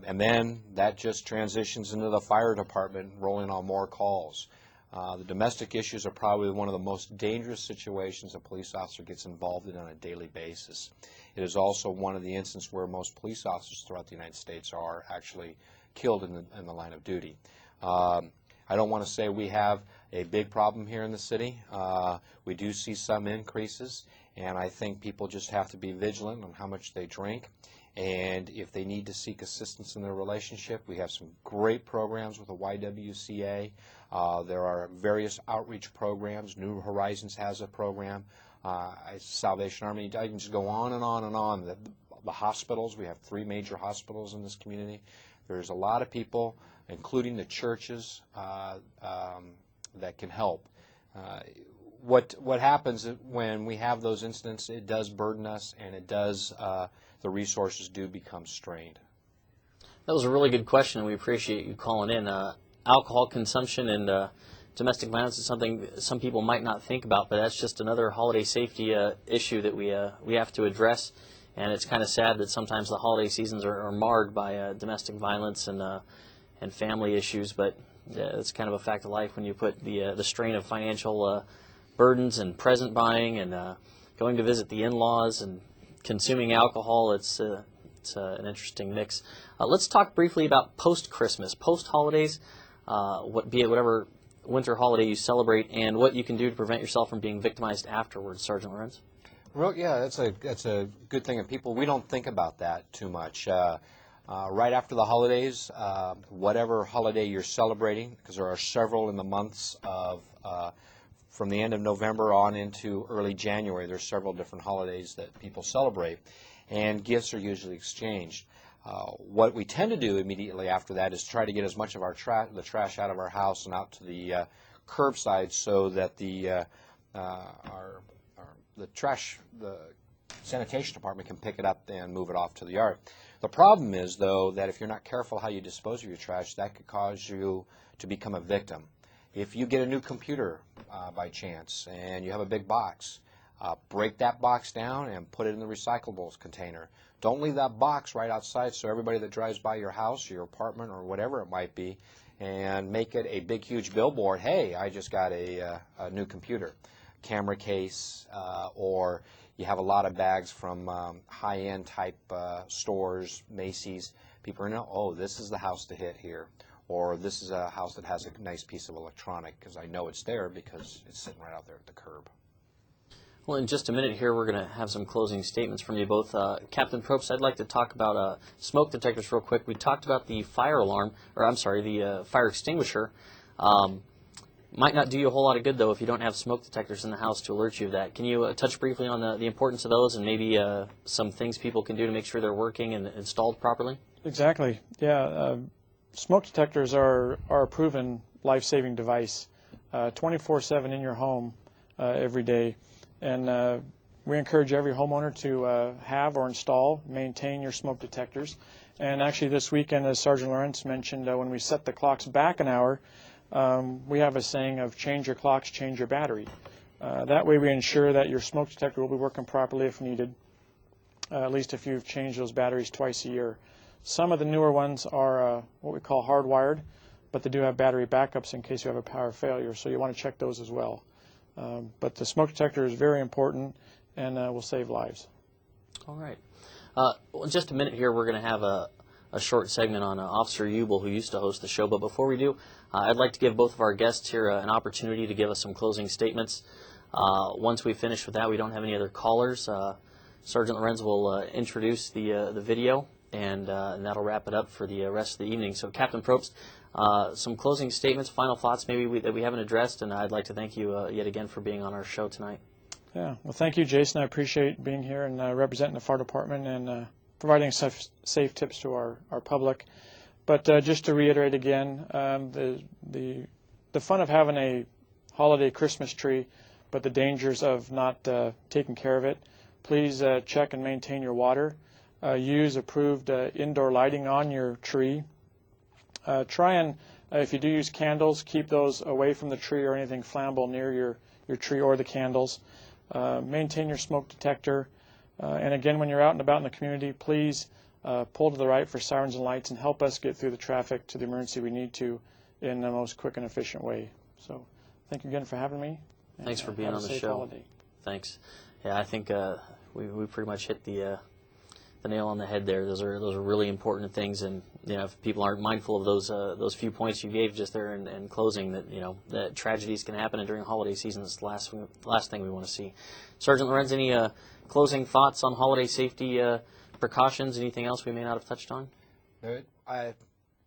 And then that just transitions into the fire department rolling on more calls. The domestic issues are probably one of the most dangerous situations a police officer gets involved in on a daily basis. It is also one of the instances where most police officers throughout the United States are actually killed in the line of duty. I don't want to say we have a big problem here in the city. We do see some increases, and I think people just have to be vigilant on how much they drink. And if they need to seek assistance in their relationship, we have some great programs with the YWCA. There are various outreach programs. New Horizons has a program. Salvation Army. I can just go on and on and on. The hospitals, we have 3 major hospitals in this community. There's a lot of people, including the churches, that can help. What happens when we have those incidents, it does burden us, and it does, the resources do become strained. That was a really good question, and we appreciate you calling in. Alcohol consumption and domestic violence is something some people might not think about, but that's just another holiday safety issue that we have to address. And it's kind of sad that sometimes the holiday seasons are marred by domestic violence and family issues, but it's kind of a fact of life when you put the strain of financial burdens and present buying and going to visit the in-laws and consuming alcohol. It's an interesting mix. Let's talk briefly about post-Christmas, post-holidays, be it whatever winter holiday you celebrate, and what you can do to prevent yourself from being victimized afterwards, Sergeant Lorenz. Well, yeah, that's a good thing, and we don't think about that too much. Right after the holidays, whatever holiday you're celebrating, because there are several in the months of from the end of November on into early January, there's several different holidays that people celebrate, and gifts are usually exchanged. What we tend to do immediately after that is try to get as much of the trash out of our house and out to the curbside, so that the sanitation department can pick it up and move it off to the yard. The problem is, though, that if you're not careful how you dispose of your trash, that could cause you to become a victim. If you get a new computer by chance and you have a big box, break that box down and put it in the recyclables container. Don't leave that box right outside so everybody that drives by your house or your apartment or whatever it might be, and make it a big, huge billboard. Hey, I just got a new computer, camera case, or you have a lot of bags from high-end type stores, Macy's. People know, oh, this is the house to hit here. Or this is a house that has a nice piece of electronic, because I know it's there because it's sitting right out there at the curb. Well, in just a minute here, we're going to have some closing statements from you both. Captain Probst, I'd like to talk about smoke detectors real quick. We talked about the fire alarm, or I'm sorry, the fire extinguisher. Might not do you a whole lot of good, though, if you don't have smoke detectors in the house to alert you of that. Can you touch briefly on the importance of those and maybe some things people can do to make sure they're working and installed properly? Exactly. Yeah. Smoke detectors are a proven life-saving device, 24/7 in your home every day. And we encourage every homeowner to have or install, maintain your smoke detectors. And actually this weekend, as Sergeant Lorenz mentioned, when we set the clocks back an hour, we have a saying of change your clocks, change your battery. That way we ensure that your smoke detector will be working properly if needed, at least if you've changed those batteries twice a year. Some of the newer ones are what we call hardwired, but they do have battery backups in case you have a power failure, so you want to check those as well. But the smoke detector is very important and will save lives. All right. Well, in just a minute here, we're going to have a short segment on Officer Ubel, who used to host the show. But before we do, I'd like to give both of our guests here an opportunity to give us some closing statements. Once we finish with that, we don't have any other callers. Sergeant Lorenz will introduce the video, and that'll wrap it up for the rest of the evening. So, Captain Probst, some closing statements, final thoughts maybe that we haven't addressed, and I'd like to thank you yet again for being on our show tonight. Yeah, well, thank you, Jason. I appreciate being here and representing the fire department and providing safe tips to our public. But just to reiterate again, the fun of having a holiday Christmas tree, but the dangers of not taking care of it. please check and maintain your water. Use approved indoor lighting on your tree. Try and, if you do use candles, keep those away from the tree or anything flammable near your tree or the candles. Maintain your smoke detector. And again, when you're out and about in the community, please pull to the right for sirens and lights and help us get through the traffic to the emergency we need to in the most quick and efficient way. So thank you again for having me. Thanks for being on the show. Holiday. Thanks. Yeah, I think we pretty much hit the nail on the head there. Those are really important things, and if people aren't mindful of those few points you gave just there in closing, that tragedies can happen, and during holiday season, it's the last thing we want to see. Sergeant Lorenz, any closing thoughts on holiday safety precautions? Anything else we may not have touched on?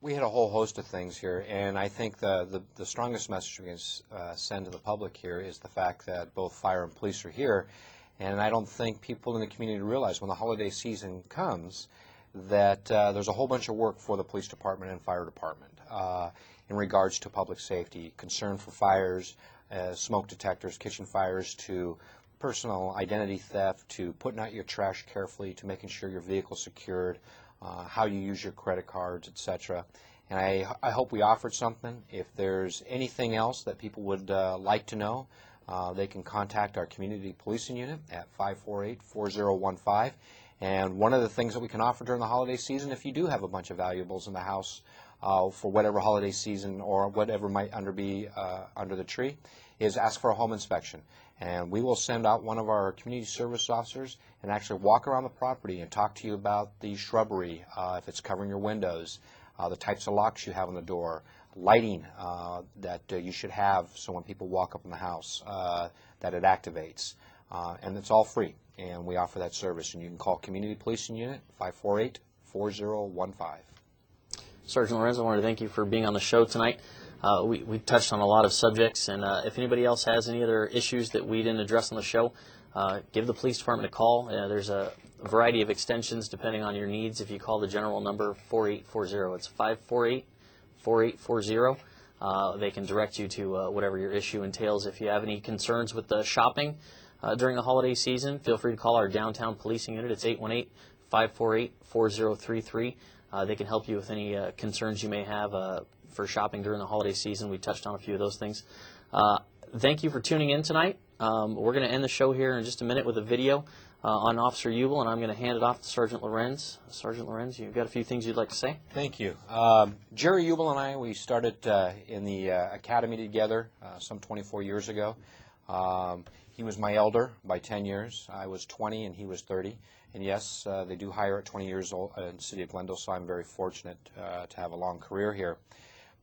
We had a whole host of things here, and I think the strongest message we can send to the public here is the fact that both fire and police are here. And I don't think people in the community realize when the holiday season comes that there's a whole bunch of work for the police department and fire department in regards to public safety, concern for fires, smoke detectors, kitchen fires, to personal identity theft, to putting out your trash carefully, to making sure your vehicle's secured, how you use your credit cards, etc. And I hope we offered something. If there's anything else that people would like to know, they can contact our community policing unit at 548-4015. And one of the things that we can offer during the holiday season, if you do have a bunch of valuables in the house for whatever holiday season or whatever might be under the tree, is ask for a home inspection. And we will send out one of our community service officers and actually walk around the property and talk to you about the shrubbery, if it's covering your windows, the types of locks you have on the door, lighting that you should have so when people walk up in the house that it activates. And it's all free, and we offer that service. And you can call Community Policing Unit 548-4015. Sergeant Lorenz, I want to thank you for being on the show tonight. We touched on a lot of subjects, and if anybody else has any other issues that we didn't address on the show, give the police department a call. There's a variety of extensions depending on your needs. If you call the general number 4840, it's 548-4840. They can direct you to whatever your issue entails. If you have any concerns with the shopping during the holiday season, feel free to call our downtown policing unit. It's 818-548-4033. They can help you with any concerns you may have for shopping during the holiday season. We touched on a few of those things. Thank you for tuning in tonight. We're going to end the show here in just a minute with a video on Officer Ubel, and I'm going to hand it off to Sergeant Lorenz. Sergeant Lorenz, you've got a few things you'd like to say? Thank you. Jerry Ubel and I, we started in the academy together some 24 years ago. He was my elder by 10 years. I was 20 and he was 30. And yes, they do hire at 20 years old in the city of Glendale, so I'm very fortunate to have a long career here.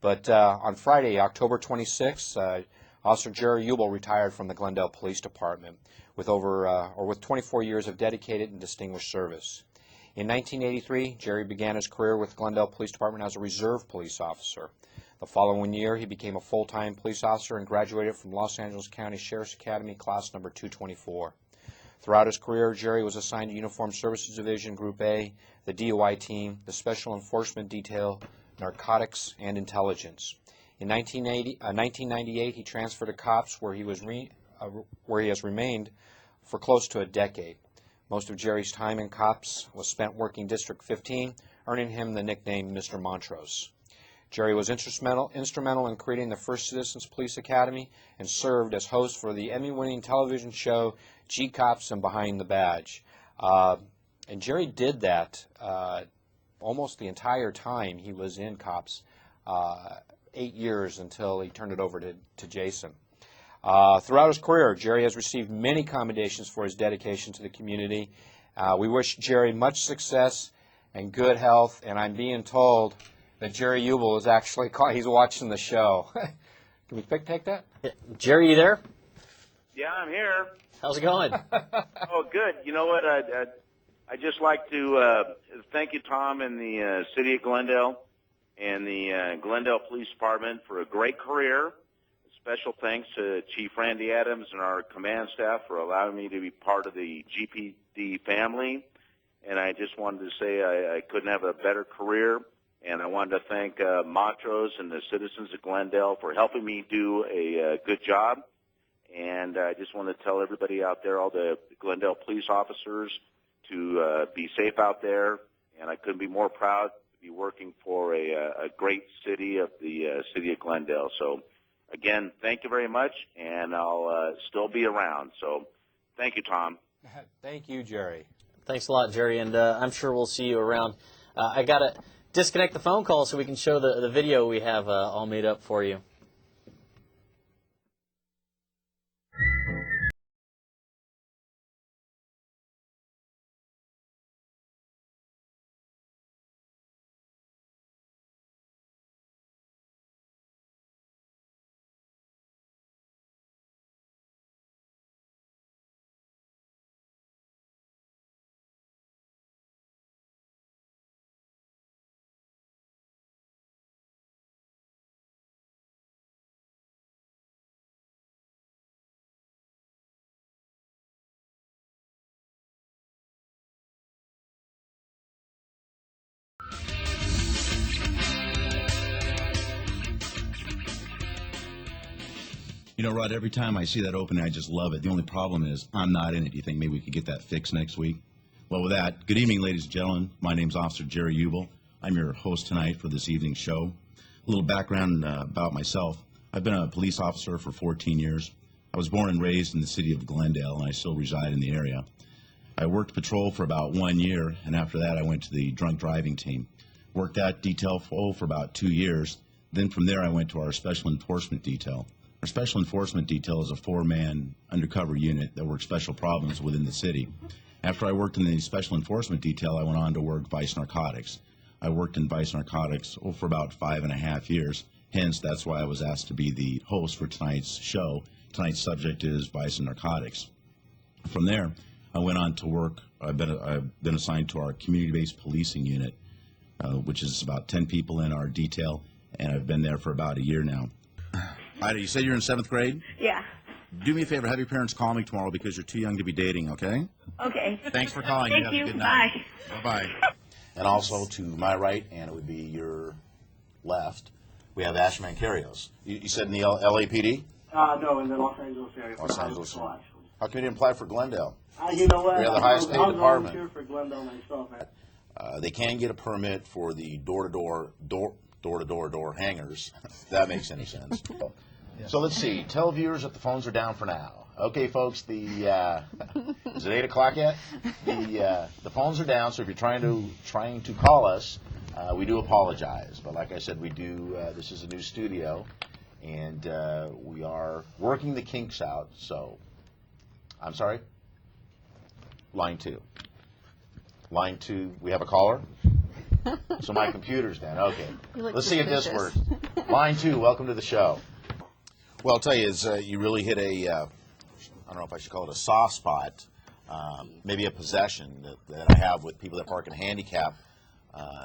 But on Friday, October 26th, Officer Jerry Ubel retired from the Glendale Police Department with 24 years of dedicated and distinguished service. In 1983, Jerry began his career with Glendale Police Department as a reserve police officer. The following year, he became a full-time police officer and graduated from Los Angeles County Sheriff's Academy, class number 224. Throughout his career, Jerry was assigned to Uniformed Services Division, Group A, the DOI team, the Special Enforcement Detail, Narcotics, and Intelligence. In 1998, he transferred to COPS, where he has remained for close to a decade. Most of Jerry's time in COPS was spent working District 15, earning him the nickname Mr. Montrose. Jerry was instrumental in creating the first Citizens Police Academy and served as host for the Emmy-winning television show G-Cops and Behind the Badge. And Jerry did that almost the entire time he was in COPS, 8 years until he turned it over to Jason. Throughout his career, Jerry has received many commendations for his dedication to the community. We wish Jerry much success and good health, and I'm being told that Jerry Ubel is actually he's watching the show. Can we take that? Yeah. Jerry, you there? Yeah, I'm here. How's it going? Oh, good. You know what? I'd just like to thank you, Tom, and the City of Glendale and the Glendale Police Department for a great career. Special thanks to Chief Randy Adams and our command staff for allowing me to be part of the GPD family. And I just wanted to say I couldn't have a better career. And I wanted to thank Montrose and the citizens of Glendale for helping me do a good job. And I just want to tell everybody out there, all the Glendale police officers, to be safe out there. And I couldn't be more proud to be working for a great city of the city of Glendale. So, again, thank you very much, and I'll still be around. So, thank you, Tom. Thank you, Jerry. Thanks a lot, Jerry, and I'm sure we'll see you around. I got to disconnect the phone call so we can show the video we have all made up for you. You know, Rod, every time I see that opening, I just love it. The only problem is I'm not in it. Do you think maybe we could get that fixed next week? Well, with that, good evening, ladies and gentlemen. My name's Officer Jerry Ubel. I'm your host tonight for this evening's show. A little background about myself. I've been a police officer for 14 years. I was born and raised in the city of Glendale, and I still reside in the area. I worked patrol for about 1 year, and after that I went to the drunk driving team. Worked that detail for about 2 years. Then from there I went to our special enforcement detail. Our special enforcement detail is a 4-man undercover unit that works special problems within the city. After I worked in the special enforcement detail, I went on to work Vice Narcotics. I worked in Vice Narcotics for about 5.5 years. Hence, that's why I was asked to be the host for tonight's show. Tonight's subject is Vice and Narcotics. From there, I went on to work. I've been assigned to our community-based policing unit, which is about 10 people in our detail, and I've been there for about a year now. Ida, you said you're in 7th grade? Yeah. Do me a favor, have your parents call me tomorrow because you're too young to be dating, okay? Okay. Thanks for calling. Thank Have you. a good night. Bye. Bye-bye. And also to my right, and it would be your left, we have Ash Mancarios. You said in the LAPD? No, in the Los Angeles area. Los Angeles. How come you didn't apply for Glendale? You know what? We have the highest paid department. I was volunteer for Glendale myself. They can get a permit for the door-to-door hangers, if that makes any sense. So let's see. Tell viewers that the phones are down for now. Okay, folks. Is it 8 o'clock yet? The phones are down. So if you're trying to call us, we do apologize. But like I said, we do. This is a new studio, and we are working the kinks out. So, I'm sorry. Line 2. Line 2. We have a caller. So my computer's down. Okay. Let's see if this works. Line 2. Welcome to the show. Well, I'll tell you, you really hit I don't know if I should call it a soft spot, maybe a possession that I have with people that park in handicap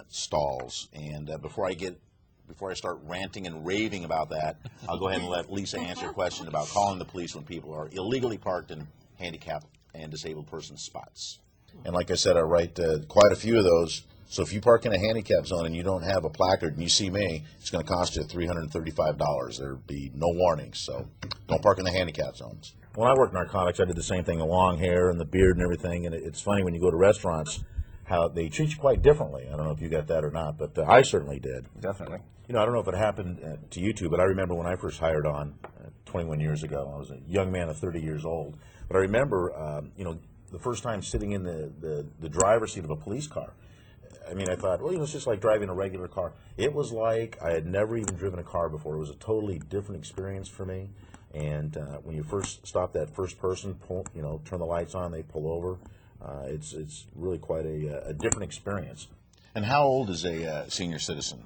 stalls. And before I start ranting and raving about that, I'll go ahead and let Lisa answer your question about calling the police when people are illegally parked in handicap and disabled person spots. And like I said, I write quite a few of those. So if you park in a handicap zone and you don't have a placard and you see me, it's going to cost you $335. There'd be no warnings, so don't park in the handicap zones. When I worked narcotics, I did the same thing, the long hair and the beard and everything, and it's funny when you go to restaurants how they treat you quite differently. I don't know if you got that or not, but I certainly did. Definitely. You know, I don't know if it happened to you two, but I remember when I first hired on 21 years ago. I was a young man of 30 years old, but I remember, the first time sitting in the driver's seat of a police car. I mean, I thought, well, it's just like driving a regular car. It was like I had never even driven a car before. It was a totally different experience for me. And when you first stop that first person, turn the lights on, they pull over, it's really quite a different experience. And how old is a senior citizen?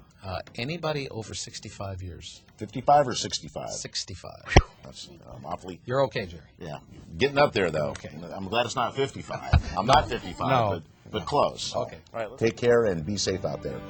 Anybody over 65 years. 55 or 65? 65. That's awfully... You're okay, Jerry. Yeah. Getting up there, though. Okay. I'm glad it's not 55. I'm not 55, No. but close. Okay. All right. Take care and be safe out there.